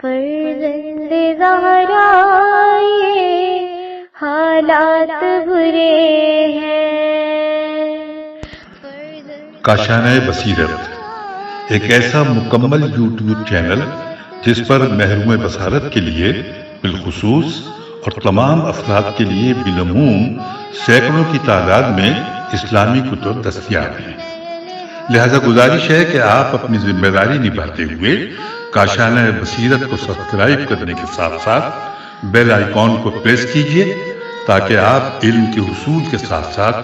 فرزند زہرا یہ حالات برے ہیں۔ کاشانۂ بصیرت ایک ایسا مکمل یوٹیوب چینل جس پر محروم بصارت کے لیے بالخصوص اور تمام افراد کے لیے بالعموم سینکڑوں کی تعداد میں اسلامی کتب دستیاب ہیں۔ لہذا گزارش ہے کہ آپ اپنی ذمہ داری نبھاتے ہوئے کاشانۂ بصیرت کو سبسکرائب کرنے کے ساتھ ساتھ بیل آئیکن کو پریس کیجیے تاکہ آپ علم کے حصول کے ساتھ ساتھ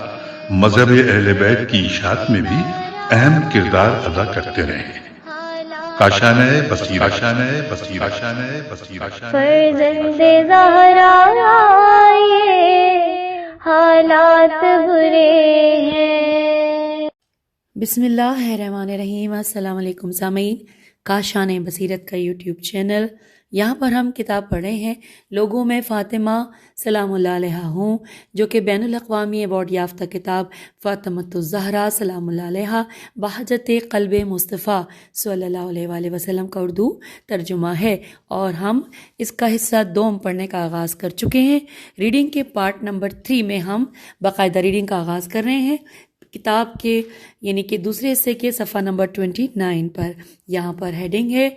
مذہب اہل بیت کی اشاعت میں بھی اہم کردار ادا کرتے رہیں۔ کاشانۂ بصیرت، کاشانۂ بصیرت، کاشانۂ بصیرت۔ فرزند زہرا یہ حالات برے ہیں۔ بسم اللہ الرحمن الرحیم۔ السلام علیکم سامعین، کاشانۂ بصیرت کا یوٹیوب چینل، یہاں پر ہم کتاب پڑھ رہے ہیں لوگوں میں فاطمہ سلام اللہ علیہا ہوں، جو کہ بین الاقوامی ایوارڈ یافتہ کتاب فاطمۃ الزہرا سلام اللہ علیہا بہجت قلب مصطفیٰ صلی اللہ علیہ وآلہ وسلم کا اردو ترجمہ ہے، اور ہم اس کا حصہ دوم پڑھنے کا آغاز کر چکے ہیں۔ ریڈنگ کے پارٹ نمبر 3 میں ہم باقاعدہ ریڈنگ کا آغاز کر رہے ہیں کتاب کے یعنی کہ دوسرے حصے کے صفحہ نمبر 29 پر۔ یہاں پر ہیڈنگ ہے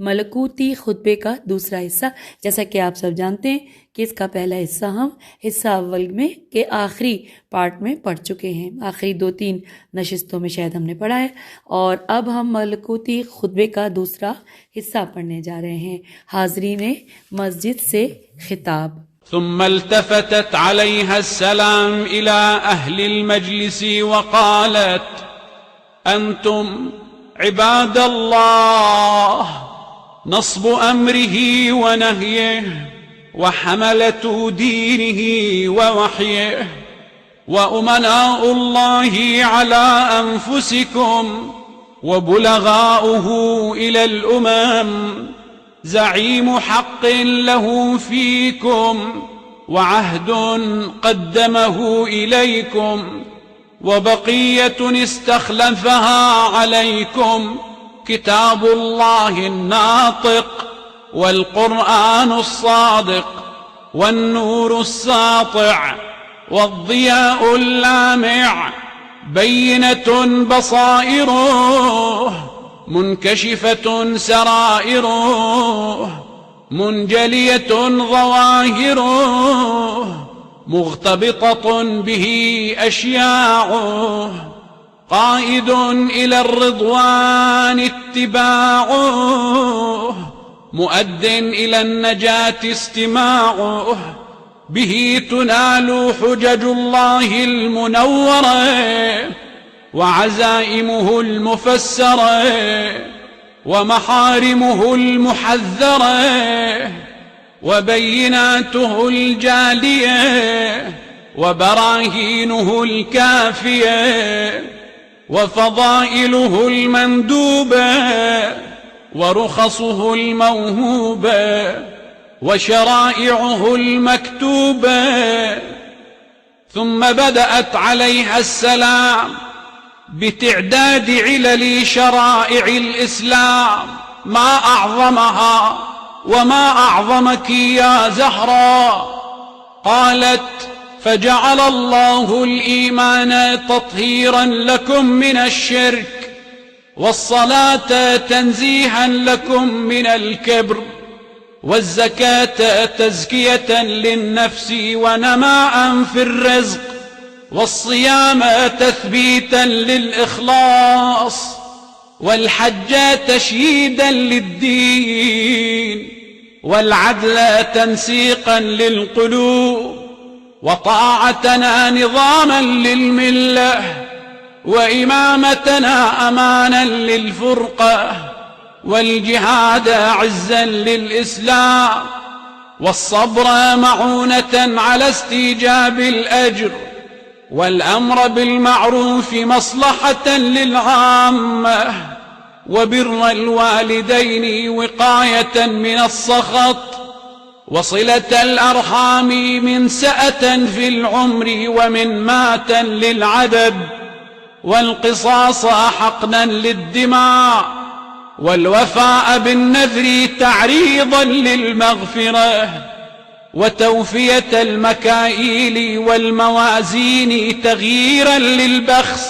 ملکوتی خطبے کا دوسرا حصہ۔ جیسا کہ آپ سب جانتے ہیں کہ اس کا پہلا حصہ ہم حصہ اول میں کے آخری پارٹ میں پڑھ چکے ہیں، آخری 2-3 نشستوں میں شاید ہم نے پڑھا ہے، اور اب ہم ملکوتی خطبے کا دوسرا حصہ پڑھنے جا رہے ہیں۔ حاضرین مسجد سے خطاب۔ ثم التفتت عليها السلام إلى أهل المجلس وقالت: أنتم عباد الله نصب أمره ونهيه وحملة دينه ووحيه وأمناء الله على أنفسكم وبلغاؤه إلى الأمم، زعيم حق له فيكم وعهد قدمه إليكم وبقية استخلفها عليكم، كتاب الله الناطق والقرآن الصادق والنور الساطع والضياء اللامع، بينة بصائره منكشفة سرائره، منجلية ظواهره، مغتبطة به أشياعه، قائد إلى الرضوان اتباعه، مؤد إلى النجاة استماعه، به تنال حجج الله المنورة وعزائمه المفسرة ومحارمه المحذرة وبيناته الجالية وبراهينه الكافية وفضائله المندوبة ورخصه الموهوبة وشرائعه المكتوبة. ثم بدأت عليها السلام بتعداد علل شرائع الإسلام، ما أعظمها وما أعظمك يا زهراء. قالت: فجعل الله الإيمان تطهيرا لكم من الشرك، والصلاة تنزيها لكم من الكبر، والزكاة تزكية للنفس ونماء في الرزق، والصيام تثبيتا للإخلاص، والحج تشييدا للدين، والعدل تنسيقا للقلوب، وطاعتنا نظاما للملة، وإمامتنا أمانا للفرقة، والجهاد عزا للإسلام، والصبر معونة على استيجاب الأجر، والأمر بالمعروف مصلحة للعامة، وبر الوالدين وقاية من السخط، وصلة الأرحام من سأة في العمر ومن مات للعدد، والقصاص حقنا للدماء، والوفاء بالنذر تعريضا للمغفرة وتوفية المكائيل والموازين تغييرا للبخس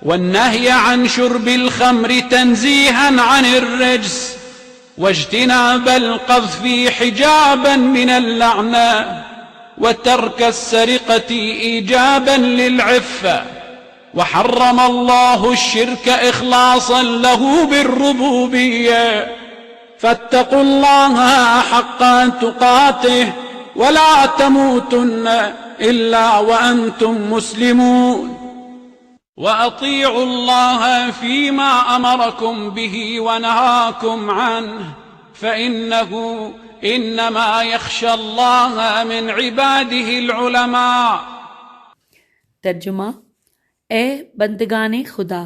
والنهي عن شرب الخمر تنزيها عن الرجس واجتناب القذف حجابا من اللعنة وترك السرقة إيجابا للعفة وحرم الله الشرك إخلاصا له بالربوبية فاتقوا الله حق تقاته ولا تموتن إلا وأنتم مسلمون وأطيعوا الله فيما أمركم به ونهاكم عنه فإنه إنما يخشى الله من عباده العلماء. ترجمہ: اے بندگان خدا،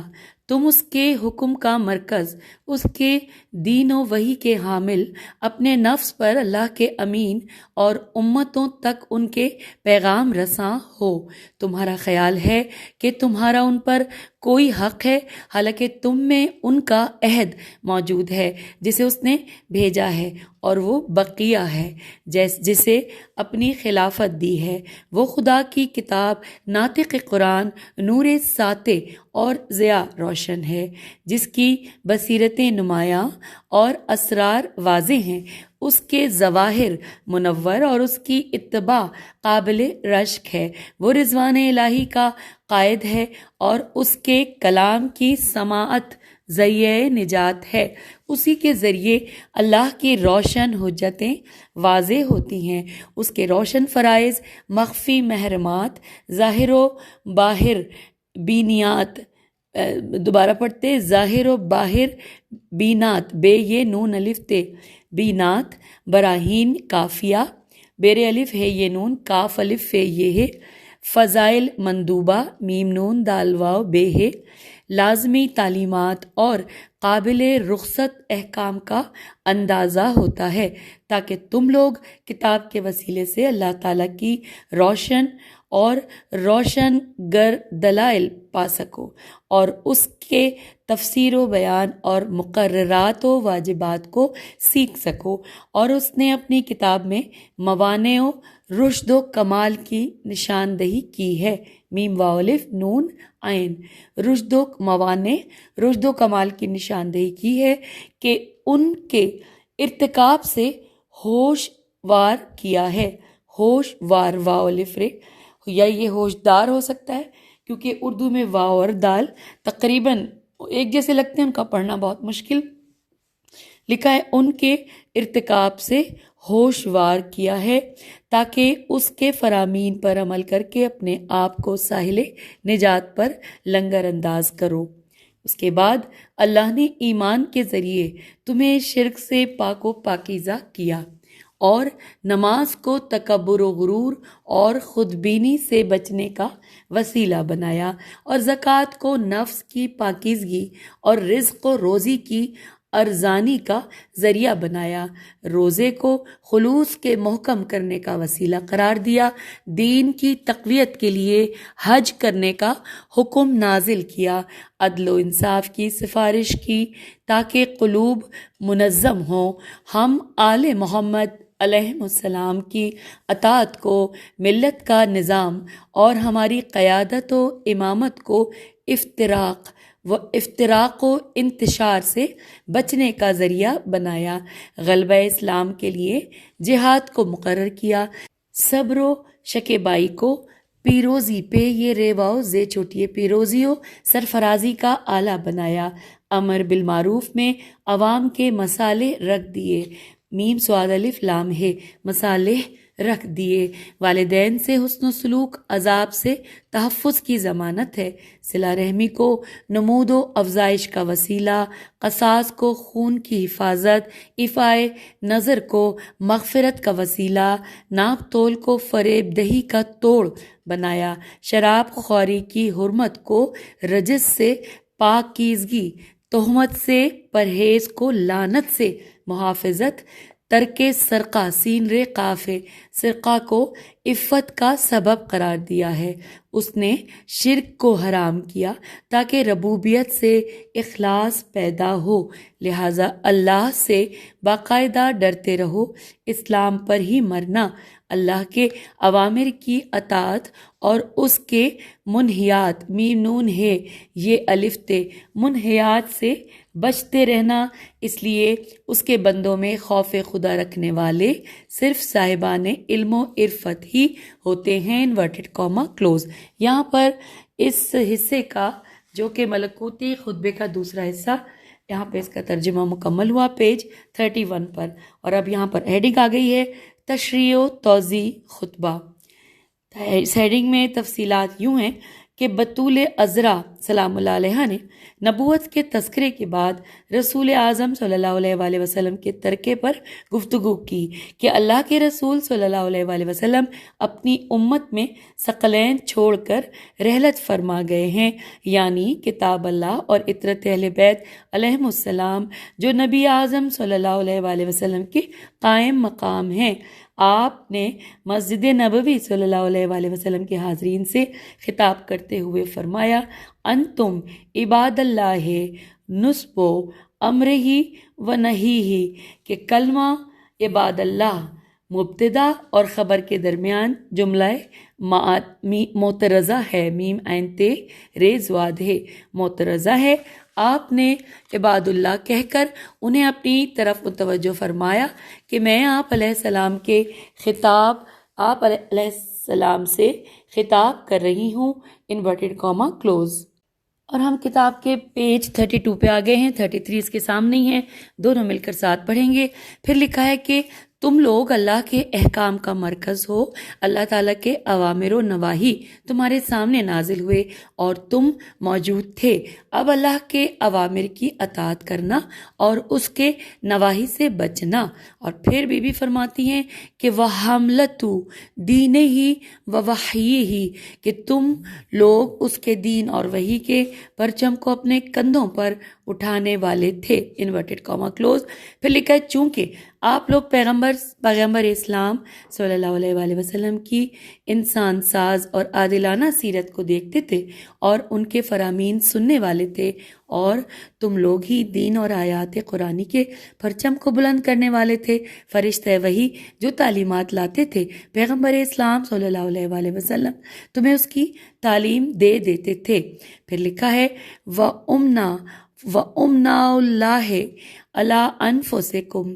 تم اس کے حکم کا مرکز، اس کے دین و وحی کے حامل، اپنے نفس پر اللہ کے امین اور امتوں تک ان کے پیغام رساں ہو. تمہارا خیال ہے کہ تمہارا ان پر کوئی حق ہے، حالانکہ تم میں ان کا عہد موجود ہے جسے اس نے بھیجا ہے، اور وہ بقیہ ہے جسے اپنی خلافت دی ہے. وہ خدا کی کتاب ناطق قرآن، نور ساطع اور ضیاء روشن ہے، جس کی بصیرتیں نمایاں اور اسرار واضح ہیں. اس کے ظواہر منور اور اس کی اتباع قابل رشک ہے. وہ رضوان الہی کا قائد ہے اور اس کے کلام کی سماعت ذریعہ نجات ہے. اسی کے ذریعے اللہ کی روشن حجتیں واضح ہوتی ہیں. اس کے روشن فرائض، مخفی محرمات، ظاہر و باہر بینیات، دوبارہ پڑھتے، ظاہر و باہر بینات، بے یہ نون الف تے، بینات، براہین کافیہ، بیر الف ہے یہ نون، کاف الف ہے یہ ہے، فضائل مندوبہ، میم نون دال واو بے ہے، لازمی تعلیمات اور قابل رخصت احکام کا اندازہ ہوتا ہے، تاکہ تم لوگ کتاب کے وسیلے سے اللہ تعالیٰ کی روشن اور روشن گر دلائل پا سکو اور اس کے تفسیر و بیان اور مقررات و واجبات کو سیکھ سکو. اور اس نے اپنی کتاب میں موانع و رشد و کمال کی نشاندہی کی ہے. میم واو الف نون عین، رشد و موانع، رشد و کمال کی نشاندہی کی ہے کہ ان کے ارتکاب سے ہوش وار کیا ہے. ہوش وار واو الف رے، یا یہ ہوشدار ہو سکتا ہے کیونکہ اردو میں واو اور دال تقریباً ایک جیسے لگتے ہیں، ان کا پڑھنا بہت مشکل لکھا ہے. ان کے ارتکاب سے ہوشوار کیا ہے تاکہ اس کے فرامین پر عمل کر کے اپنے آپ کو ساحل نجات پر لنگر انداز کرو. اس کے بعد اللہ نے ایمان کے ذریعے تمہیں شرک سے پاک و پاکیزہ کیا اور نماز کو تکبر و غرور اور خود بینی سے بچنے کا وسیلہ بنایا، اور زکوٰۃ کو نفس کی پاکیزگی اور رزق و روزی کی ارزانی کا ذریعہ بنایا، روزے کو خلوص کے محکم کرنے کا وسیلہ قرار دیا، دین کی تقویت کے لیے حج کرنے کا حکم نازل کیا، عدل و انصاف کی سفارش کی تاکہ قلوب منظم ہوں. ہم آل محمد علیہ السلام کی اطاعت کو، ملت کا نظام اور ہماری قیادت و امامت کو افتراق و انتشار سے بچنے کا ذریعہ بنایا، غلبہ اسلام کے لیے جہاد کو مقرر کیا، صبر و شکیبائی کو پیروزی پہ یہ ریواؤ زے چھوٹیے پیروزی و سرفرازی کا آلہ بنایا، امر بالمعروف میں عوام کے مصالح رکھ دیے، میم سواد الف لام ہے، مصالح رکھ دیے، والدین سے حسن و سلوک عذاب سے تحفظ کی ضمانت ہے، صلہ رحمی کو نمود و افزائش کا وسیلہ، قصاص کو خون کی حفاظت، ایفائے نظر کو مغفرت کا وسیلہ، ناپ تول کو فریب دہی کا توڑ بنایا، شراب خوری کی حرمت کو رجس سے پاکیزگی، تہمت سے پرہیز کو لعنت سے محافظت، ترک سرقہ سین رے قاف ہے، سرقہ کو عفت کا سبب قرار دیا ہے۔ اس نے شرک کو حرام کیا تاکہ ربوبیت سے اخلاص پیدا ہو، لہٰذا اللہ سے باقاعدہ ڈرتے رہو۔ اسلام پر ہی مرنا، اللہ کے اوامر کی اطاعت اور اس کے منہیات میم نون ہے یہ الف تے منہیات سے بچتے رہنا۔ اس لیے اس کے بندوں میں خوف خدا رکھنے والے صرف صاحبان علم و عرفت ہی ہوتے ہیں، انورٹڈ کاما کلوز۔ یہاں پر اس حصے کا جو کہ ملکوتی خطبے کا دوسرا حصہ، یہاں پہ اس کا ترجمہ مکمل ہوا پیج 31 پر، اور اب یہاں پر ہیڈنگ آ گئی ہے تشریح و توضیح خطبہ۔ اس ہیڈنگ میں تفصیلات یوں ہیں کہ بطول عذرا سلام اللہ علیہ نے نبوت کے تذکرے کے بعد رسول اعظم صلی اللہ علیہ وآلہ وسلم کے ترکے پر گفتگو کی کہ اللہ کے رسول صلی اللہ علیہ وآلہ وسلم اپنی امت میں ثقلین چھوڑ کر رحلت فرما گئے ہیں، یعنی کتاب اللہ اور اطرت اہل بیت علیہم السلام، جو نبی اعظم صلی اللہ علیہ وآلہ وسلم کے قائم مقام ہیں۔ آپ نے مسجد نبوی صلی اللہ علیہ وآلہ وسلم کے حاضرین سے خطاب کرتے ہوئے فرمایا، انتم عباد اللہ نصب و امر ہی و نہیں ہی، کہ کلمہ عباد اللہ مبتدا اور خبر کے درمیان جملہ معترضہ ہے، میم عین تے ریز واد ہے، معترضہ ہے۔ آپ نے عباد اللہ کہہ کر انہیں اپنی طرف متوجہ فرمایا کہ میں آپ علیہ السلام کے خطاب آپ علیہ السلام سے خطاب کر رہی ہوں، انورٹڈ کاما کلوز۔ اور ہم کتاب کے پیج 32 پہ آ گئے ہیں، 33 اس کے سامنے ہی ہیں، دونوں مل کر ساتھ پڑھیں گے۔ پھر لکھا ہے کہ تم لوگ اللہ کے احکام کا مرکز ہو، اللہ تعالیٰ کے اوامر و نواہی تمہارے سامنے نازل ہوئے اور تم موجود تھے۔ اب اللہ کے اوامر کی اطاعت کرنا اور اس کے نواہی سے بچنا۔ اور پھر بی بی فرماتی ہیں کہ وَحَمْلَتُ دِینِهِ وَوَحْیِهِ، کہ تم لوگ اس کے دین اور وحی کے پرچم کو اپنے کندھوں پر اٹھانے والے تھے، انورٹڈ کاما کلوز۔ پھر لکھا ہے چونکہ آپ لوگ پیغمبر اسلام صلی اللہ علیہ وآلہ وسلم کی انسان ساز اور عادلانہ سیرت کو دیکھتے تھے اور ان کے فرامین سننے والے تھے، اور تم لوگ ہی دین اور آیات قرآنی کے پرچم کو بلند کرنے والے تھے۔ فرشتہ وحی جو تعلیمات لاتے تھے، پیغمبر اسلام صلی اللہ علیہ وآلہ وسلم تمہیں اس کی تعلیم دے دیتے تھے۔ پھر لکھا ہے وَأُمْنَا اللَّهِ عَلَىٰ أَنفُسِكُمْ،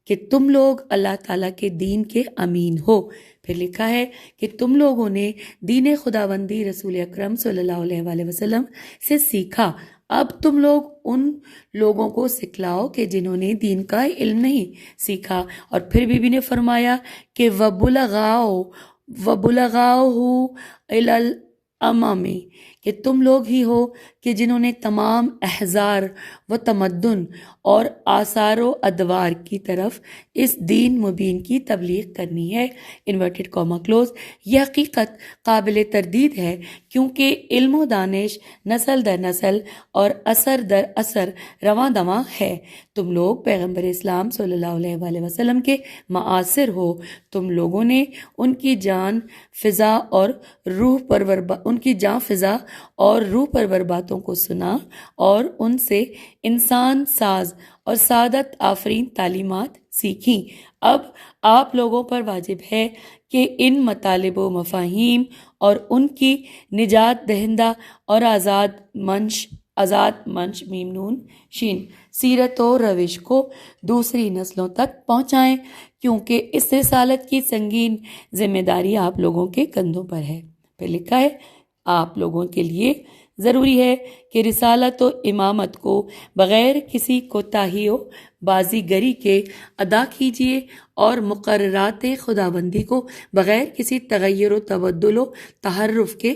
کہ تم لوگ اللہ تعالیٰ کے دین کے امین ہو۔ پھر لکھا ہے کہ تم لوگوں نے دین خداوندی رسول اکرم صلی اللہ علیہ وآلہ وسلم سے سیکھا، اب تم لوگ ان لوگوں کو سکھلاؤ کہ جنہوں نے دین کا علم نہیں سیکھا۔ اور پھر بی بی نے فرمایا کہ وَبُلَغَاؤْهُ إِلَى الْأَمَامِ، کہ تم لوگ ہی ہو کہ جنہوں نے تمام احزار و تمدن اور آثار و ادوار کی طرف اس دین مبین کی تبلیغ کرنی ہے، انورٹڈ کاما کلوز۔ یہ حقیقت قابل تردید ہے کیونکہ علم و دانش نسل در نسل اور اثر در اثر رواں دواں ہے۔ تم لوگ پیغمبر اسلام صلی اللہ علیہ وآلہ وسلم کے معاصر ہو، تم لوگوں نے ان کی جان فضا اور روح پرور باتوں کو سنا اور ان سے انسان ساز اور سعادت آفرین تعلیمات سیکھیں۔ اب آپ لوگوں پر واجب ہے کہ ان مطالب و مفاہیم اور ان کی نجات دہندہ اور آزاد منش میم نون شین سیرت و روش کو دوسری نسلوں تک پہنچائیں، کیونکہ اس رسالت کی سنگین ذمہ داری آپ لوگوں کے کندھوں پر ہے۔ پھر لکھا ہے آپ لوگوں کے لیے ضروری ہے کہ رسالت و امامت کو بغیر کسی کوتاہی و بازیگری کے ادا کیجیے اور مقررات خداوندی کو بغیر کسی تغیر و تبدل و تحرف کے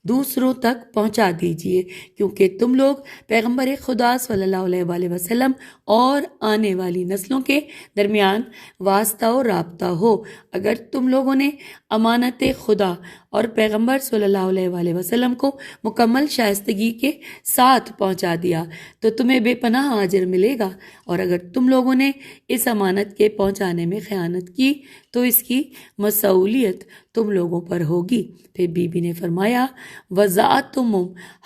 دوسروں تک پہنچا دیجیے، کیونکہ تم لوگ پیغمبر خدا صلی اللہ علیہ وآلہ وسلم اور آنے والی نسلوں کے درمیان واسطہ و رابطہ ہو۔ اگر تم لوگوں نے امانت خدا اور پیغمبر صلی اللہ علیہ وآلہ وسلم کو مکمل شائستگی کے ساتھ پہنچا دیا تو تمہیں بے پناہ اجر ملے گا، اور اگر تم لوگوں نے اس امانت کے پہنچانے میں خیانت کی تو اس کی مسئولیت تم لوگوں پر ہوگی۔ پھر بی بی نے فرمایا وَذَاتُمْ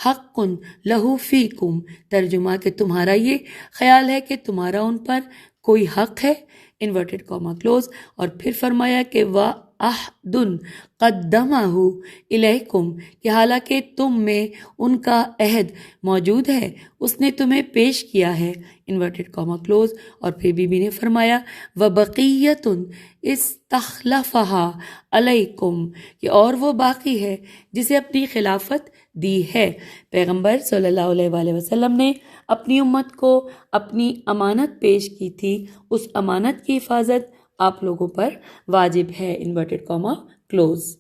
حَقٌّ لَهُ فِيكُمْ، ترجمہ کہ تمہارا یہ خیال ہے کہ تمہارا ان پر کوئی حق ہے، انورٹڈ کاما کلوز، اور پھر فرمایا کہ وَعَهْدٌ قَدَّمَهُ إِلَيْكُمْ، کہ حالانکہ تم میں ان کا عہد موجود ہے، اس نے تمہیں پیش کیا ہے، انورٹڈ کاما کلوز، اور پھر بی بی نے فرمایا وَبَقِيَّةٌ اسْتَخْلَفَهَا عَلَيْكُمْ، کہ اور وہ باقی ہے جسے اپنی خلافت دی ہے۔ پیغمبر صلی اللہ علیہ وآلہ وسلم نے اپنی امت کو اپنی امانت پیش کی تھی، اس امانت کی حفاظت آپ لوگوں پر واجب ہے، انورٹڈ کاما کلوز۔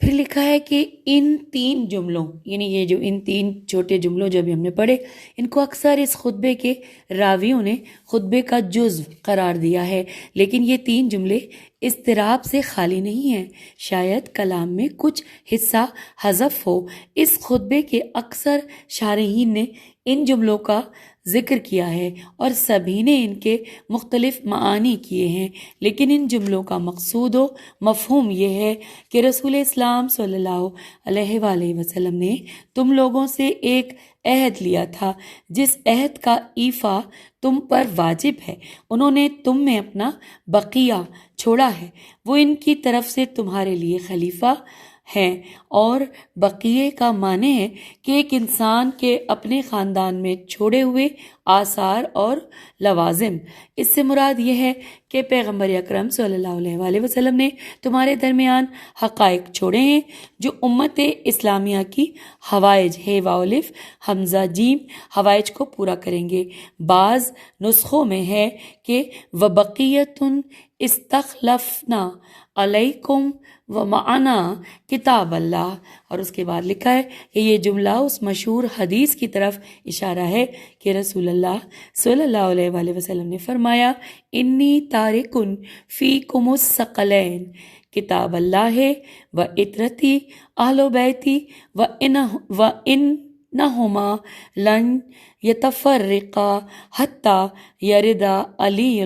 پھر لکھا ہے کہ ان 3 جملوں، یعنی یہ جو ان 3 چھوٹے جملوں جو ابھی ہم نے پڑھے، ان کو اکثر اس خطبے کے راویوں نے خطبے کا جزو قرار دیا ہے، لیکن یہ 3 جملے اضطراب سے خالی نہیں ہیں، شاید کلام میں کچھ حصہ حذف ہو۔ اس خطبے کے اکثر شارحین نے ان جملوں کا ذکر کیا ہے اور سبھی نے ان کے مختلف معانی کیے ہیں، لیکن ان جملوں کا مقصود و مفہوم یہ ہے کہ رسول اسلام صلی اللہ علیہ وآلہ وسلم نے تم لوگوں سے ایک عہد لیا تھا، جس عہد کا ایفا تم پر واجب ہے۔ انہوں نے تم میں اپنا بقیہ چھوڑا ہے، وہ ان کی طرف سے تمہارے لیے خلیفہ ہیں، اور بقیے کا معنی ہے کہ ایک انسان کے اپنے خاندان میں چھوڑے ہوئے آثار اور لوازم۔ اس سے مراد یہ ہے کہ پیغمبر اکرم صلی اللہ علیہ وآلہ وسلم نے تمہارے درمیان حقائق چھوڑے ہیں جو امت اسلامیہ کی حوائج واؤلف حمزہ جیم حوائج کو پورا کریں گے۔ بعض نسخوں میں ہے کہ وَبَقِيَّةٌ اسْتَخْلَفْنَا عَلَيْكُمْ وَمَعَنَا کتاب اللہ، اور اس کے بعد لکھا ہے کہ یہ جملہ اس مشہور حدیث کی طرف اشارہ ہے کہ رسول اللہ صلی اللہ علیہ وآلہ وسلم نے فرمایا انی تارکن فیکم الثقلین، کتاب اللہ و اطرتی اہل بیتی و انہما لن یتفرقا حتی یردا علی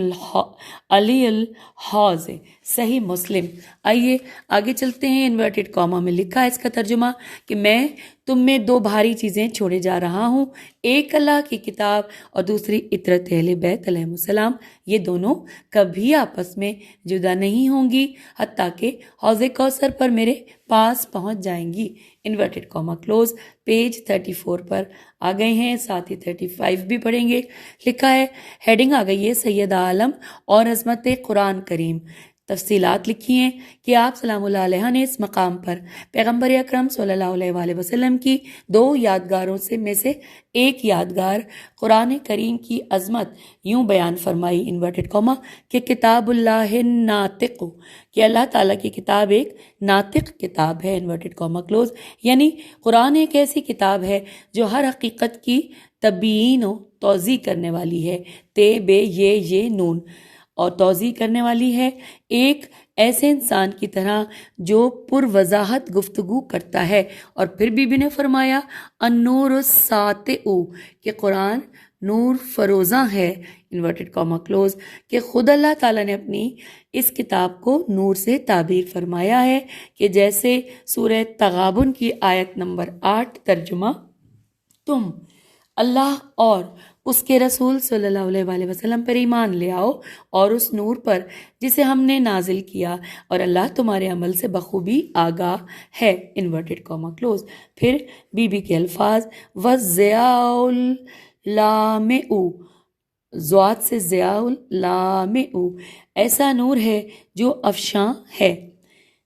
الحوض، صحیح مسلم۔ آئیے آگے چلتے ہیں۔ انورٹڈ کاما میں لکھا ہے اس کا ترجمہ کہ میں تم میں 2 بھاری چیزیں چھوڑے جا رہا ہوں، ایک اللہ کی کتاب اور دوسری اطرت اہل بیت علیہ السلام، یہ دونوں کبھی آپس میں جدا نہیں ہوں گی حتیٰ کہ حوض کوثر پر میرے پاس پہنچ جائیں گی، انورٹڈ کاما کلوز۔ پیج 34 پر آ گئے ہیں، ساتھ ہی 35 بھی پڑھیں گے۔ لکھا ہے، ہیڈنگ آ گئی ہے سید عالم اور عظمت قرآن کریم۔ تفصیلات لکھی ہیں کہ آپ سلام اللہ علیہ نے اس مقام پر پیغمبر اکرم صلی اللہ علیہ وآلہ وسلم کی 2 یادگاروں میں سے ایک یادگار قرآن کریم کی عظمت یوں بیان فرمائی، انورٹڈ کاما، کہ کتاب اللہ ناطق، کہ اللہ تعالیٰ کی کتاب ایک ناطق کتاب ہے، انورٹڈ کاما کلوز، یعنی قرآن ایک ایسی کتاب ہے جو ہر حقیقت کی تبیین و توضیح کرنے والی ہے، تے بے یہ نون، اور توضیح کرنے والی ہے ایک ایسے انسان کی طرح جو پر وضاحت گفتگو کرتا ہے۔ اور پھر بی بی نے فرمایا النور الساطع، کہ قرآن نور فروزاں ہے، انورٹڈ کاما کلوز، کہ خود اللہ تعالیٰ نے اپنی اس کتاب کو نور سے تعبیر فرمایا ہے کہ جیسے سورہ تغابن کی آیت نمبر 8 ترجمہ، تم اللہ اور اس کے رسول صلی اللہ علیہ وآلہ وسلم پر ایمان لے آؤ اور اس نور پر جسے ہم نے نازل کیا، اور اللہ تمہارے عمل سے بخوبی آگاہ ہے، انورٹڈ کاما کلوز۔ پھر بی بی کے الفاظ وَضِیَاءُ اللَّامِعُ، ضاد سے ضیاء اللَّامِعُ، ایسا نور ہے جو افشاں ہے،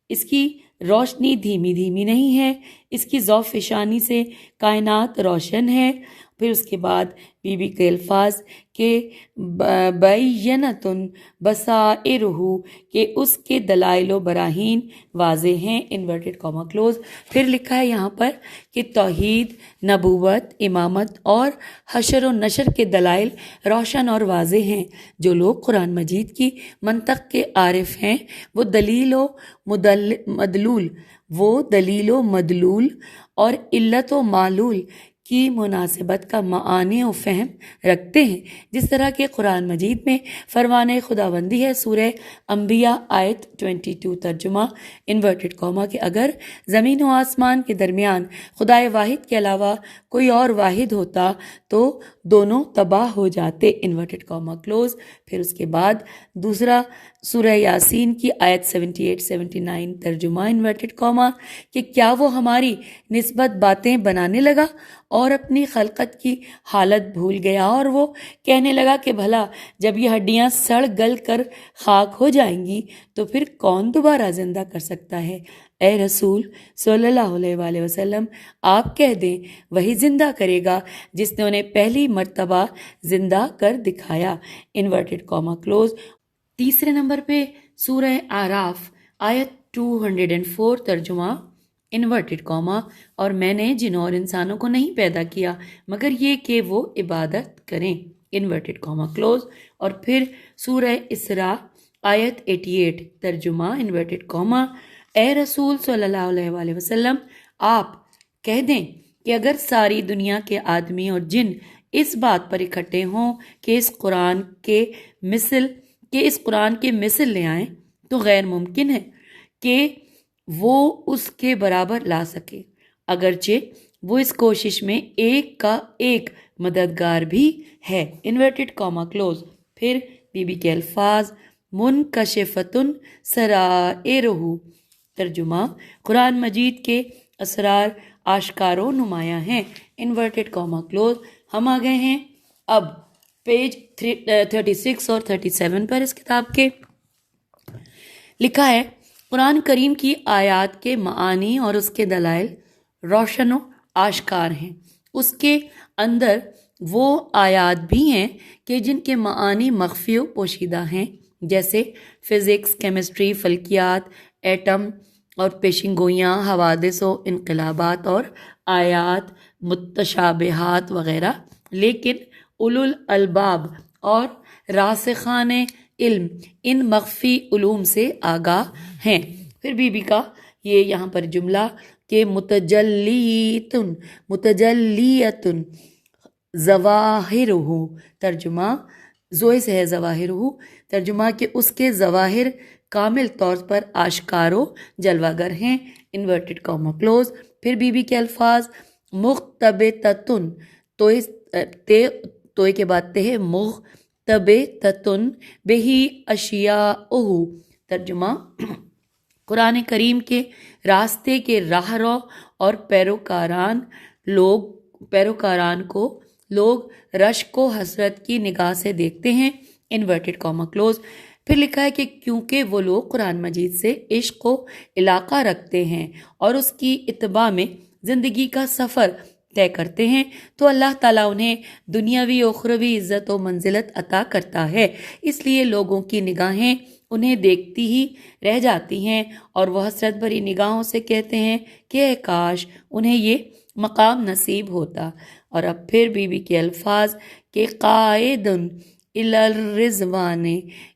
اس کی روشنی دھیمی دھیمی نہیں ہے، اس کی ذو فشانی سے کائنات روشن ہے۔ پھر اس کے بعد بی بی کے الفاظ کہ بینۃ بصائرہ، کہ اس کے دلائل و براہین واضح ہیں، انورٹڈ کاما کلوز۔ پھر لکھا ہے یہاں پر کہ توحید، نبوت، امامت اور حشر و نشر کے دلائل روشن اور واضح ہیں۔ جو لوگ قرآن مجید کی منطق کے عارف ہیں وہ دلیل و مدلول اور علت و معلول کی مناسبت کا معانی و فہم رکھتے ہیں، جس طرح کہ قرآن مجید میں فرمان خداوندی ہے سورہ انبیاء آیت 22 ترجمہ انورٹڈ کاما کہ اگر زمین و آسمان کے درمیان خدائے واحد کے علاوہ کوئی اور واحد ہوتا تو دونوں تباہ ہو جاتے، انورٹڈ کاما کلوز۔ پھر اس کے بعد دوسرا سورہ یاسین کی آیت 78-79 ترجمہ انورٹڈ کاما کہ کیا وہ ہماری نسبت باتیں بنانے لگا اور اپنی خلقت کی حالت بھول گیا، اور وہ کہنے لگا کہ بھلا جب یہ ہڈیاں سڑ گل کر خاک ہو جائیں گی تو پھر کون دوبارہ زندہ کر سکتا ہے؟ اے رسول صلی اللہ علیہ وآلہ وسلم آپ کہہ دیں وہی زندہ کرے گا جس نے انہیں پہلی مرتبہ زندہ کر دکھایا، انورٹڈ کاما کلوز۔ تیسرے نمبر پہ سورہ اعراف آیت 204 ترجمہ انورٹڈ کاما اور میں نے جنوں اور انسانوں کو نہیں پیدا کیا مگر یہ کہ وہ عبادت کریں، انورٹڈ کاما کلوز۔ اور پھر سورہ اسراء آیت 88 ترجمہ انورٹڈ کاما اے رسول صلی اللہ علیہ وآلہ وسلم آپ کہہ دیں کہ اگر ساری دنیا کے آدمی اور جن اس بات پر اکٹھے ہوں کہ اس قرآن کے مثل لے آئیں تو غیر ممکن ہے کہ وہ اس کے برابر لا سکے، اگرچہ وہ اس کوشش میں ایک کا ایک مددگار بھی ہے، انورٹڈ کاما کلوز۔ پھر بی بی کے الفاظ منکشفتن سرائرہ ترجمہ قرآن مجید کے اسرار آشکار و نمایاں ہیں، انورٹڈ کاما کلوز۔ ہم آ گئے ہیں اب پیج 36 اور 37 پر۔ اس کتاب کے لکھا ہے قرآن کریم کی آیات کے معانی اور اس کے دلائل روشن و آشکار ہیں، اس کے اندر وہ آیات بھی ہیں کہ جن کے معانی مخفی و پوشیدہ ہیں، جیسے فزکس، کیمسٹری، فلکیات، ایٹم اور پیشن گوئیاں، حوادث و انقلابات اور آیات متشابہات وغیرہ، لیکن اولو الالباب اور راسخان علم ان مخفی علوم سے آگاہ ہیں۔ پھر بی بی کا یہ یہاں پر جملہ کہ متجلیتن ظواہرہ ترجمہ زوئے سے ہے ظواہرہ ترجمہ کہ اس کے ظواہر کامل طور پر آشکار و جلوہ گر ہیں، انورٹڈ کاما کلوز۔ پھر بی بی کے الفاظ مختبتتن توئے کے بعد تے ہے مختبتتن بہی اشیاءہ ترجمہ قرآن کریم کے راستے کے راہ رو اور پیروکاران کو لوگ رشک و حسرت کی نگاہ سے دیکھتے ہیں، انورٹڈ کاما کلوز۔ پھر لکھا ہے کہ کیونکہ وہ لوگ قرآن مجید سے عشق و علاقہ رکھتے ہیں اور اس کی اتباع میں زندگی کا سفر طے کرتے ہیں تو اللہ تعالیٰ انہیں دنیاوی و اخروی عزت و منزلت عطا کرتا ہے، اس لیے لوگوں کی نگاہیں انہیں دیکھتی ہی رہ جاتی ہیں اور وہ حسرت بھری نگاہوں سے کہتے ہیں کہ اے کاش انہیں یہ مقام نصیب ہوتا۔ اور اب پھر بی بی کے الفاظ کہ قائدن الی الرضوان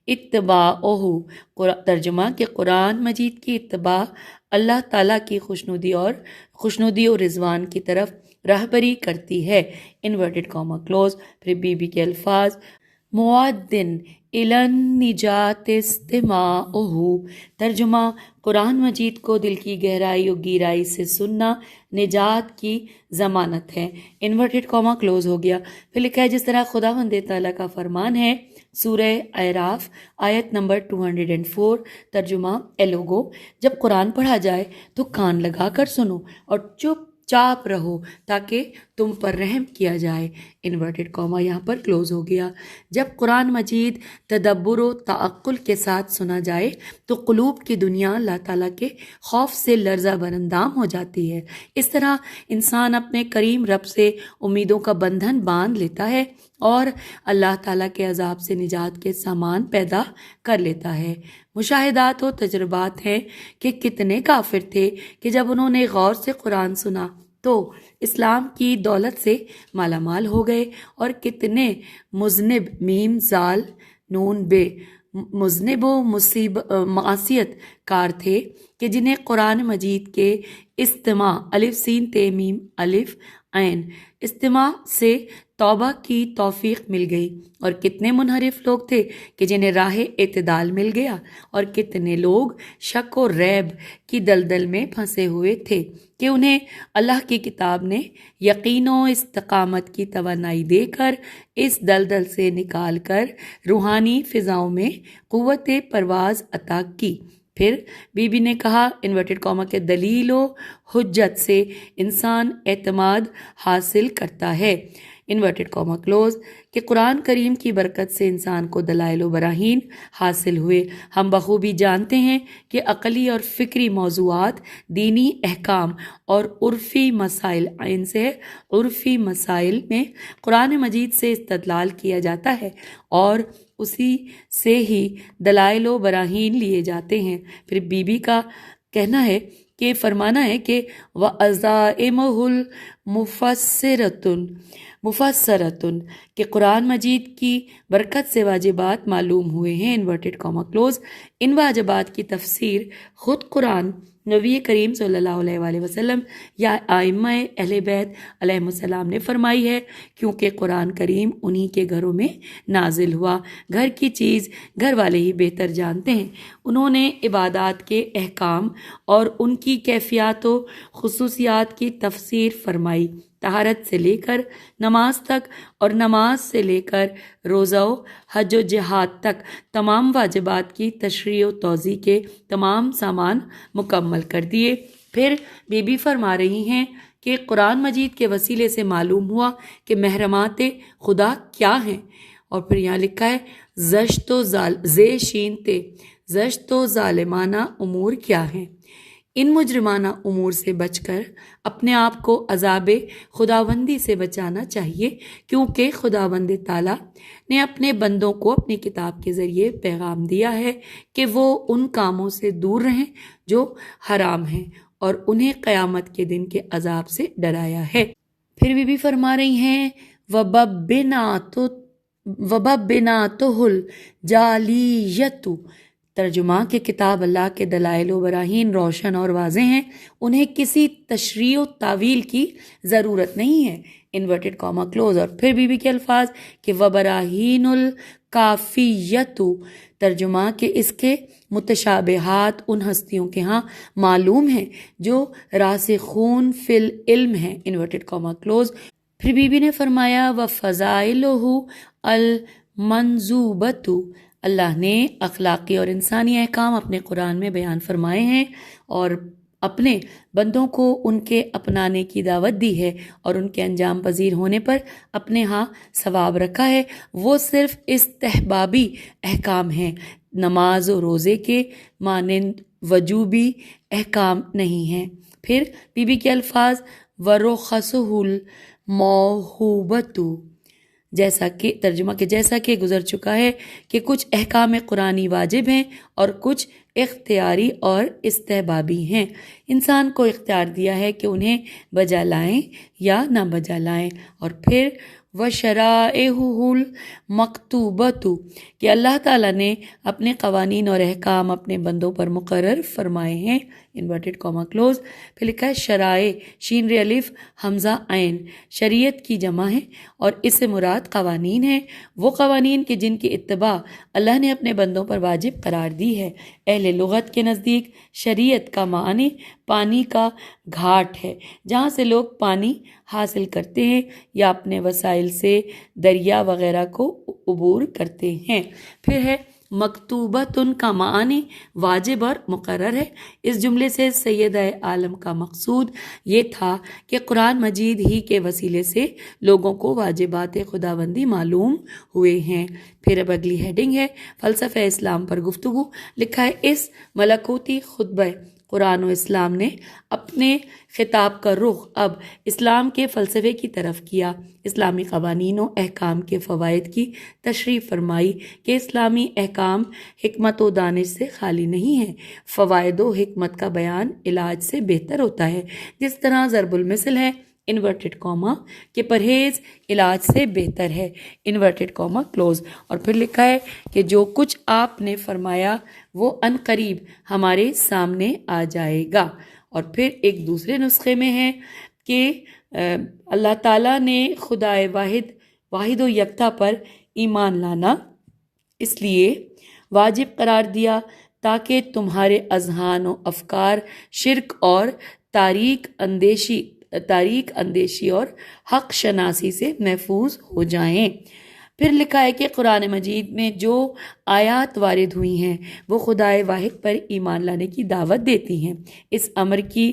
اتباعہ ترجمہ کہ قرآن مجید کی اتباع اللہ تعالیٰ کی خوشنودی و رضوان کی طرف راہبری کرتی ہے، انورٹڈ کاما کلوز۔ پھر بی بی کے الفاظ معدن الی النجات استماعہ ترجمہ قرآن مجید کو دل کی گہرائی و گیرائی سے سننا نجات کی ضمانت ہے، انورٹڈ کاما کلوز ہو گیا۔ پھر لکھا ہے جس طرح خداوند تعالیٰ کا فرمان ہے سورہ اعراف آیت نمبر 204 ترجمہ اے لوگو جب قرآن پڑھا جائے تو کان لگا کر سنو اور چپ چاپ رہو تاکہ تم پر رحم کیا جائے، انورٹڈ کاما یہاں پر کلوز ہو گیا۔ جب قرآن مجید تدبر و تعقل کے ساتھ سنا جائے تو قلوب کی دنیا اللہ تعالیٰ کے خوف سے لرزہ برندام ہو جاتی ہے، اس طرح انسان اپنے کریم رب سے امیدوں کا بندھن باندھ لیتا ہے اور اللہ تعالیٰ کے عذاب سے نجات کے سامان پیدا کر لیتا ہے۔ مشاہدات و تجربات ہیں کہ کتنے کافر تھے کہ جب انہوں نے غور سے قرآن سنا تو اسلام کی دولت سے مالا مال ہو گئے، اور کتنے مذنب میم زال نون بے مذنب و معصیت کار تھے کہ جنہیں قرآن مجید کے استماع الف سین تے میم الف عین استماع سے توبہ کی توفیق مل گئی، اور کتنے منحرف لوگ تھے کہ جنہیں راہ اعتدال مل گیا، اور کتنے لوگ شک و ریب کی دلدل میں پھنسے ہوئے تھے کہ انہیں اللہ کی کتاب نے یقین و استقامت کی توانائی دے کر اس دلدل سے نکال کر روحانی فضاؤں میں قوت پرواز عطا کی۔ پھر بی بی نے کہا انورٹڈ کاما کے دلیل و حجت سے انسان اعتماد حاصل کرتا ہے، انورٹڈ کاما کلوز، کہ قرآن کریم کی برکت سے انسان کو دلائل و براہین حاصل ہوئے۔ ہم بخوبی جانتے ہیں کہ عقلی اور فکری موضوعات، دینی احکام اور عرفی مسائل، عین سے عرفی مسائل میں قرآن مجید سے استدلال کیا جاتا ہے اور اسی سے ہی دلائل و براہین لیے جاتے ہیں۔ پھر بی بی کا کہنا ہے کہ فرمانا ہے کہ وَأَزَائِمُهُ مفسرتن کہ قرآن مجید کی برکت سے واجبات معلوم ہوئے ہیں، انورٹڈ کاما کلوز۔ ان واجبات کی تفسیر خود قرآن، نبی کریم صلی اللہ علیہ وآلہ وسلم یا ائمہ اہل بیت علیہم السلام نے فرمائی ہے، کیونکہ قرآن کریم انہی کے گھروں میں نازل ہوا۔ گھر کی چیز گھر والے ہی بہتر جانتے ہیں۔ انہوں نے عبادات کے احکام اور ان کی کیفیات و خصوصیات کی تفسیر فرمائی، طہارت سے لے کر نماز تک اور نماز سے لے کر روزہ و حج و جہاد تک تمام واجبات کی تشریح و توضیح کے تمام سامان مکمل کر دیے۔ پھر بی بی فرما رہی ہیں کہ قرآن مجید کے وسیلے سے معلوم ہوا کہ محرمات خدا کیا ہیں، اور پھر یہاں لکھا ہے زشت و ظالمانہ امور کیا ہیں۔ ان مجرمانہ امور سے بچ کر اپنے آپ کو عذاب خداوندی سے بچانا چاہیے، کیونکہ خداوند تعالیٰ نے اپنے بندوں کو اپنی کتاب کے ذریعے پیغام دیا ہے کہ وہ ان کاموں سے دور رہیں جو حرام ہیں، اور انہیں قیامت کے دن کے عذاب سے ڈرایا ہے۔ پھر بی بی فرما رہی ہیں وَبَبِّنَاتُهُ الْجَالِيَّةُ، ترجمہ کہ کتاب اللہ کے دلائل و براہین روشن اور واضح ہیں، انہیں کسی تشریح و تعویل کی ضرورت نہیں ہے، انورٹڈ کاما کلوز۔ اور پھر بی بی کے الفاظ کہ وبراہین الکافیۃ، ترجمہ کہ اس کے متشابہات ان ہستیوں کے ہاں معلوم ہیں جو راسخون فی العلم ہیں، انورٹڈ کاما کلوز۔ پھر بی بی نے فرمایا وفضائلہ المنضوبۃ، اللہ نے اخلاقی اور انسانی احکام اپنے قرآن میں بیان فرمائے ہیں اور اپنے بندوں کو ان کے اپنانے کی دعوت دی ہے، اور ان کے انجام پذیر ہونے پر اپنے ہاں ثواب رکھا ہے۔ وہ صرف استحبابی احکام ہیں، نماز و روزے کے مانند وجوبی احکام نہیں ہیں۔ پھر بی بی کے الفاظ وَرُخَصُهُ الْمَوْهُوبَةُ، جیسا کہ ترجمہ کہ جیسا کہ گزر چکا ہے کہ کچھ احکام قرآنی واجب ہیں اور کچھ اختیاری اور استحبابی ہیں۔ انسان کو اختیار دیا ہے کہ انہیں بجا لائیں یا نہ بجا لائیں۔ اور پھر وَشَرَائِعُهُ الْمَكْتُوبَةُ، کہ اللہ تعالیٰ نے اپنے قوانین اور احکام اپنے بندوں پر مقرر فرمائے ہیں، انورٹڈ کاما کلوز۔ پھر لکھا ہے شرائع، شین ر الف حمزہ عین، شریعت کی جمع ہے اور اس سے مراد قوانین ہیں، وہ قوانین کہ جن کی اتباع اللہ نے اپنے بندوں پر واجب قرار دی ہے۔ اہل لغت کے نزدیک شریعت کا معنی پانی کا گھاٹ ہے، جہاں سے لوگ پانی حاصل کرتے ہیں یا اپنے وسائل سے دریا وغیرہ کو عبور کرتے ہیں۔ پھر ہے مکتوبتن کا معنی واجب اور مقرر ہے۔ اس جملے سے سیدہ عالم کا مقصود یہ تھا کہ قرآن مجید ہی کے وسیلے سے لوگوں کو واجبات خداوندی معلوم ہوئے ہیں۔ پھر اب اگلی ہیڈنگ ہے فلسفہ اسلام پر گفتگو۔ لکھا ہے اس ملکوتی خطبہ قرآن و اسلام نے اپنے خطاب کا رخ اب اسلام کے فلسفے کی طرف کیا۔ اسلامی قوانین و احکام کے فوائد کی تشریح فرمائی کہ اسلامی احکام حکمت و دانش سے خالی نہیں ہیں، فوائد و حکمت کا بیان علاج سے بہتر ہوتا ہے، جس طرح ضرب المثل ہے انورٹڈ کاما کہ پرہیز علاج سے بہتر ہے، انورٹڈ کاما کلوز۔ اور پھر لکھا ہے کہ جو کچھ آپ نے فرمایا وہ ان قریب ہمارے سامنے آ جائے گا۔ اور پھر ایک دوسرے نسخے میں ہے کہ اللہ تعالیٰ نے خدائے واحد و یکتا پر ایمان لانا اس لیے واجب قرار دیا تاکہ تمہارے اذہان و افکار شرک اور تاریک اندیشی اور حق شناسی سے محفوظ ہو جائیں۔ پھر لکھا ہے کہ قرآن مجید میں جو آیات وارد ہوئی ہیں وہ خدائے واحد پر ایمان لانے کی دعوت دیتی ہیں۔ اس امر کی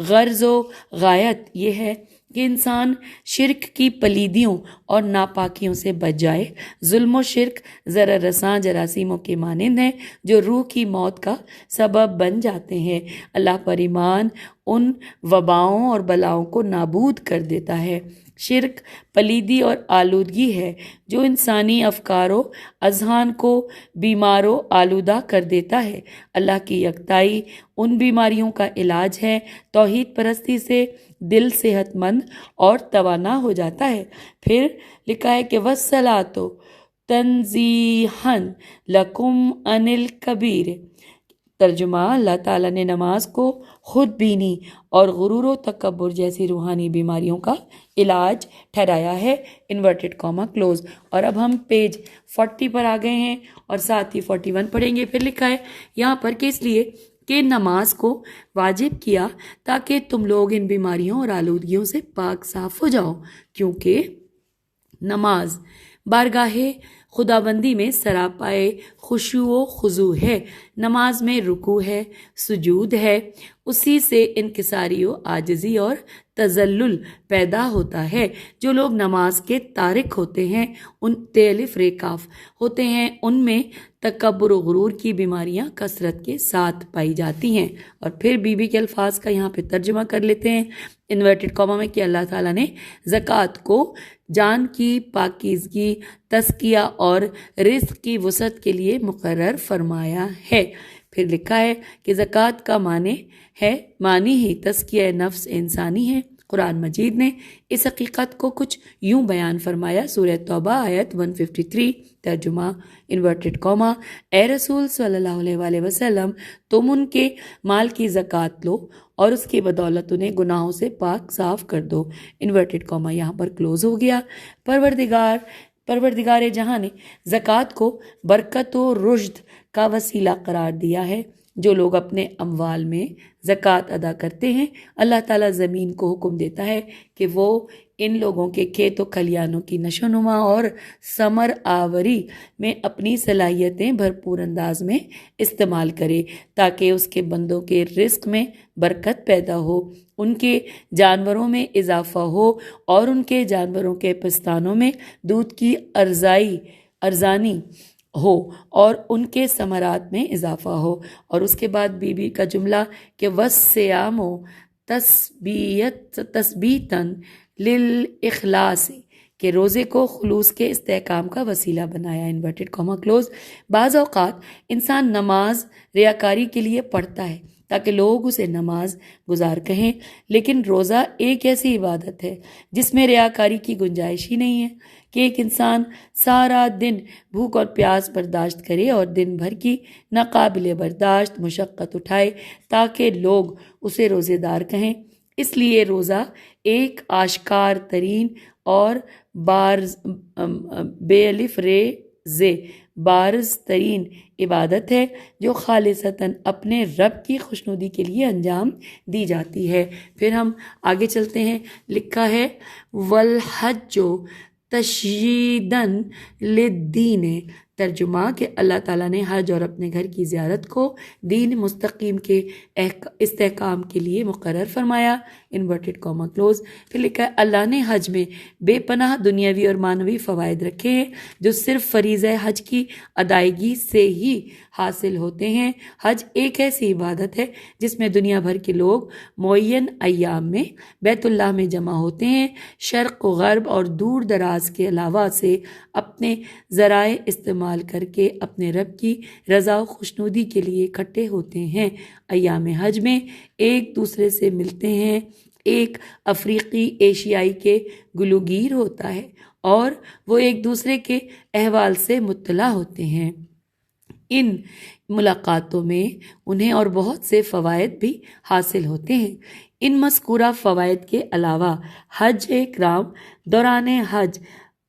غرض و غایت یہ ہے کہ انسان شرک کی پلیدیوں اور ناپاکیوں سے بچ جائے۔ ظلم و شرک ضرر رساں جراثیموں کے مانند ہیں جو روح کی موت کا سبب بن جاتے ہیں۔ اللہ پر ایمان ان وباؤں اور بلاؤں کو نابود کر دیتا ہے۔ شرک پلیدی اور آلودگی ہے جو انسانی افکار و اذہان کو بیمار و آلودہ کر دیتا ہے۔ اللہ کی یکتائی ان بیماریوں کا علاج ہے۔ توحید پرستی سے دل صحت مند اور توانا ہو جاتا ہے۔ پھر لکھا ہے کہ وَالصَّلَاةُ تَنزِیہًا لَکُمْ عَنِ الْکَبِیرِ۔ ترجمہ: اللہ تعالیٰ نے نماز کو خود بینی اور غرور و تکبر جیسی روحانی بیماریوں کا علاج ٹھہرایا ہے، انورٹڈ کاما کلوز۔ اور اب ہم پیج 40 پر آ گئے ہیں اور ساتھ ہی 41 پڑھیں گے۔ پھر لکھا ہے یہاں پر کہ اس لیے کہ نماز کو واجب کیا تاکہ تم لوگ ان بیماریوں اور آلودگیوں سے پاک صاف ہو جاؤ، کیونکہ نماز بارگاہ خداوندی میں سراپائے خشوع و خضوع ہے۔ نماز میں رکوع ہے، سجود ہے، اسی سے انکساری و عاجزی اور تذلل پیدا ہوتا ہے۔ جو لوگ نماز کے تارک ہوتے ہیں، ان تیلف ریکاف ہوتے ہیں، ان میں تکبر و غرور کی بیماریاں کثرت کے ساتھ پائی جاتی ہیں۔ اور پھر بی بی کے الفاظ کا یہاں پہ ترجمہ کر لیتے ہیں انورٹڈ کاما میں کہ اللہ تعالیٰ نے زکوٰۃ کو جان کی پاکیزگی، تزکیہ اور رزق کی وسعت کے لیے مقرر فرمایا ہے۔ پھر لکھا ہے کہ زکوٰۃ کا معنی ہی تزکیہ نفس انسانی ہے۔ قرآن مجید نے اس حقیقت کو کچھ یوں بیان فرمایا، سورہ توبہ آیت 153، ترجمہ انورٹڈ کاما: اے رسول صلی اللہ علیہ وآلہ وسلم، تم ان کے مال کی زکوٰۃ لو اور اس کی بدولت انہیں گناہوں سے پاک صاف کر دو، انورٹڈ کاما یہاں پر کلوز ہو گیا۔ پروردگار جہاں نے زکوٰۃ کو برکت و رشد کا وسیلہ قرار دیا ہے۔ جو لوگ اپنے اموال میں زکوٰۃ ادا کرتے ہیں، اللہ تعالیٰ زمین کو حکم دیتا ہے کہ وہ ان لوگوں کے کھیت و کھلیانوں کی نشو و نما اور ثمر آوری میں اپنی صلاحیتیں بھرپور انداز میں استعمال کرے تاکہ اس کے بندوں کے رزق میں برکت پیدا ہو، ان کے جانوروں میں اضافہ ہو اور ان کے جانوروں کے پستانوں میں دودھ کی ارزانی ہو اور ان کے ثمرات میں اضافہ ہو۔ اور اس کے بعد بی بی کا جملہ کہ وَالصِّيَامُ تَثْبِيتًا لِلْإِخْلَاصِ، کہ روزے کو خلوص کے استحکام کا وسیلہ بنایا، انورٹڈ کاما کلوز۔ بعض اوقات انسان نماز ریاکاری کے لیے پڑھتا ہے تاکہ لوگ اسے نماز گزار کہیں، لیکن روزہ ایک ایسی عبادت ہے جس میں ریاکاری کی گنجائش ہی نہیں ہے کہ ایک انسان سارا دن بھوک اور پیاس برداشت کرے اور دن بھر کی ناقابل برداشت مشقت اٹھائے تاکہ لوگ اسے روزے دار کہیں۔ اس لیے روزہ ایک آشکار ترین اور بارز ترین عبادت ہے جو خالصتاً اپنے رب کی خوشنودی کے لیے انجام دی جاتی ہے۔ پھر ہم آگے چلتے ہیں، لکھا ہے وَالْحَجُّ تَشْیِیدًا لِلدِّینِ، ترجمہ کہ اللہ تعالیٰ نے حج اور اپنے گھر کی زیارت کو دین مستقیم کے استحکام کے لیے مقرر فرمایا، انورٹڈ کاما کلوز۔ پھر لکھا ہے اللہ نے حج میں بے پناہ دنیاوی اور معنوی فوائد رکھے ہیں جو صرف فریضہ حج کی ادائیگی سے ہی حاصل ہوتے ہیں۔ حج ایک ایسی عبادت ہے جس میں دنیا بھر کے لوگ معین ایام میں بیت اللہ میں جمع ہوتے ہیں، شرق و غرب اور دور دراز کے علاوہ سے اپنے ذرائع استعمال کر کے اپنے رب کی رضا و خوشنودی کے لیے اکٹھے ہوتے ہیں۔ ایام حج میں ایک دوسرے سے ملتے ہیں، ایک افریقی ایشیائی کے گلوگیر ہوتا ہے اور وہ ایک دوسرے کے احوال سے مطلع ہوتے ہیں۔ ان ملاقاتوں میں انہیں اور بہت سے فوائد بھی حاصل ہوتے ہیں۔ ان مذکورہ فوائد کے علاوہ حج کرام دوران حج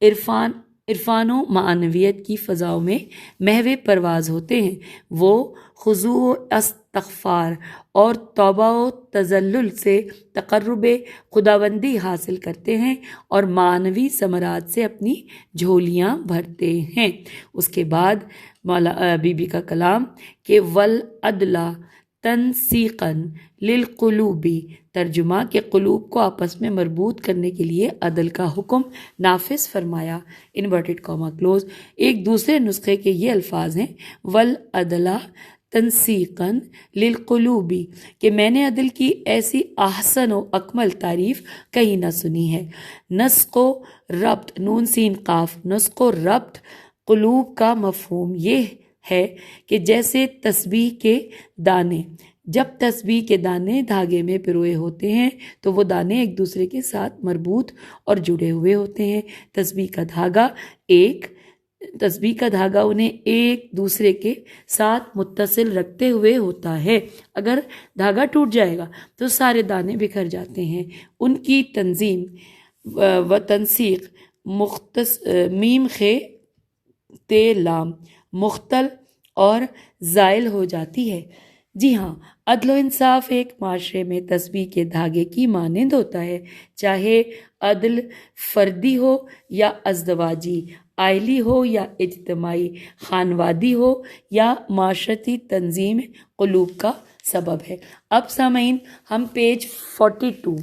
عرفان و معنویت کی فضاؤں میں محو پرواز ہوتے ہیں۔ وہ خضوع و استغفار اور توبہ و تذلل سے تقرب خداوندی حاصل کرتے ہیں اور معنوی ثمرات سے اپنی جھولیاں بھرتے ہیں۔ اس کے بعد بی بی کا کلام کہ والعدلا تنسیقاً للقلوبی، ترجمہ کہ قلوب کو آپس میں مربوط کرنے کے لیے عدل کا حکم نافذ فرمایا، انورٹڈ کاما کلوز۔ ایک دوسرے نسخے کے یہ الفاظ ہیں والعدلا تنسیقاً للقلوبی، کہ میں نے عدل کی ایسی احسن و اکمل تعریف کہیں نہ سنی ہے۔ نسق و ربط، نون سین قاف، نسق و ربط قلوب کا مفہوم یہ ہے کہ جیسے تسبیح کے دانے، جب تسبیح کے دانے دھاگے میں پروئے ہوتے ہیں تو وہ دانے ایک دوسرے کے ساتھ مربوط اور جڑے ہوئے ہوتے ہیں۔ تسبیح کا دھاگا انہیں ایک دوسرے کے ساتھ متصل رکھتے ہوئے ہوتا ہے۔ اگر دھاگا ٹوٹ جائے گا تو سارے دانے بکھر جاتے ہیں۔ ان کی تنظیم و تنسیق میم خے تے لام مختل اور زائل ہو جاتی ہے۔ جی ہاں، عدل و انصاف ایک معاشرے میں تسبیح کے دھاگے کی مانند ہوتا ہے، چاہے عدل فردی ہو یا ازدواجی، عائلی ہو یا اجتماعی، خانوادی ہو یا معاشرتی تنظیم قلوب کا سبب ہے۔ اب سامعین، ہم پیج 42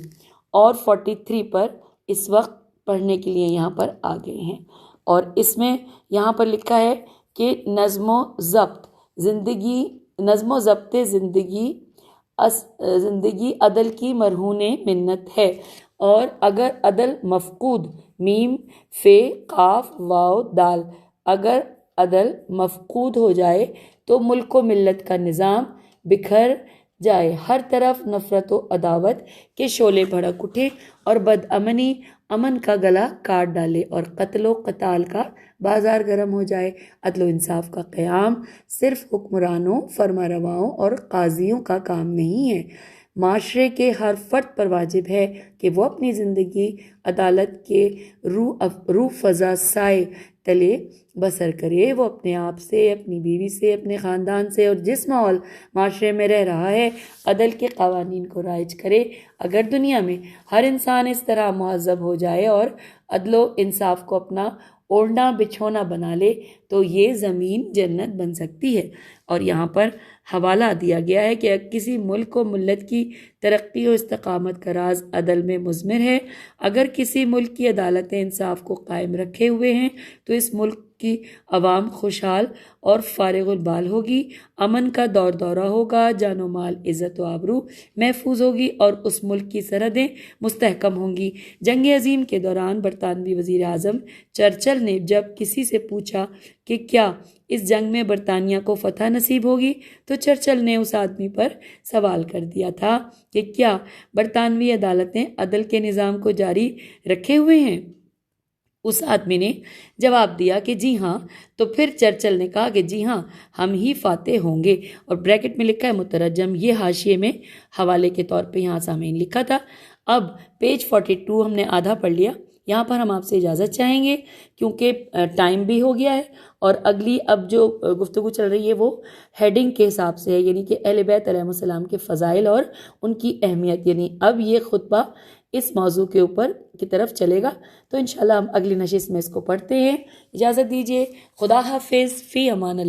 اور 43 پر اس وقت پڑھنے کے لیے یہاں پر آ گئے ہیں، اور اس میں یہاں پر لکھا ہے کہ نظم و ضبط زندگی عدل کی مرہون منت ہے، اور اگر عدل مفقود، میم فے قاف واو دال، اگر عدل مفقود ہو جائے تو ملک و ملت کا نظام بکھر جائے، ہر طرف نفرت و عداوت کے شعلے بھڑک اٹھے اور بدامنی امن کا گلا کاٹ ڈالے اور قتل و قتال کا بازار گرم ہو جائے۔ عدل و انصاف کا قیام صرف حکمرانوں، فرمانرواؤں اور قاضیوں کا کام نہیں ہے، معاشرے کے ہر فرد پر واجب ہے کہ وہ اپنی زندگی عدالت کے روح فضا سائے تلے بسر کرے۔ وہ اپنے آپ سے، اپنی بیوی سے، اپنے خاندان سے اور جس ماحول معاشرے میں رہ رہا ہے عدل کے قوانین کو رائج کرے۔ اگر دنیا میں ہر انسان اس طرح مہذب ہو جائے اور عدل و انصاف کو اپنا اوڑھنا بچھونا بنا لے تو یہ زمین جنت بن سکتی ہے۔ اور یہاں پر حوالہ دیا گیا ہے کہ کسی ملک و ملت کی ترقی و استقامت کا راز عدل میں مضمر ہے۔ اگر کسی ملک کی عدالتیں انصاف کو قائم رکھے ہوئے ہیں تو اس ملک کی عوام خوشحال اور فارغ البال ہوگی، امن کا دور دورہ ہوگا، جان و مال، عزت و آبرو محفوظ ہوگی اور اس ملک کی سرحدیں مستحکم ہوں گی۔ جنگ عظیم کے دوران برطانوی وزیر اعظم چرچل نے جب کسی سے پوچھا کہ کیا اس جنگ میں برطانیہ کو فتح نصیب ہوگی تو چرچل نے اس آدمی پر سوال کر دیا تھا کہ کیا برطانوی عدالتیں عدل کے نظام کو جاری رکھے ہوئے ہیں؟ اس آدمی نے جواب دیا کہ جی ہاں، تو پھر چرچل نے کہا کہ جی ہاں، ہم ہی فاتح ہوں گے، اور بریکٹ میں لکھا ہے مترجم، یہ حاشیے میں حوالے کے طور پہ یہاں سامعین لکھا تھا۔ اب پیج 42 ہم نے آدھا پڑھ لیا، یہاں پر ہم آپ سے اجازت چاہیں گے کیونکہ ٹائم بھی ہو گیا ہے، اور اگلی اب جو گفتگو چل رہی ہے وہ ہیڈنگ کے حساب سے ہے، یعنی کہ اہل بیت علیہ السلام کے فضائل اور ان کی اہمیت، یعنی اب یہ خطبہ اس موضوع کے اوپر کی طرف چلے گا، تو انشاءاللہ ہم اگلی نشست میں اس کو پڑھتے ہیں۔ اجازت دیجیے، خدا حافظ، فی امان اللہ۔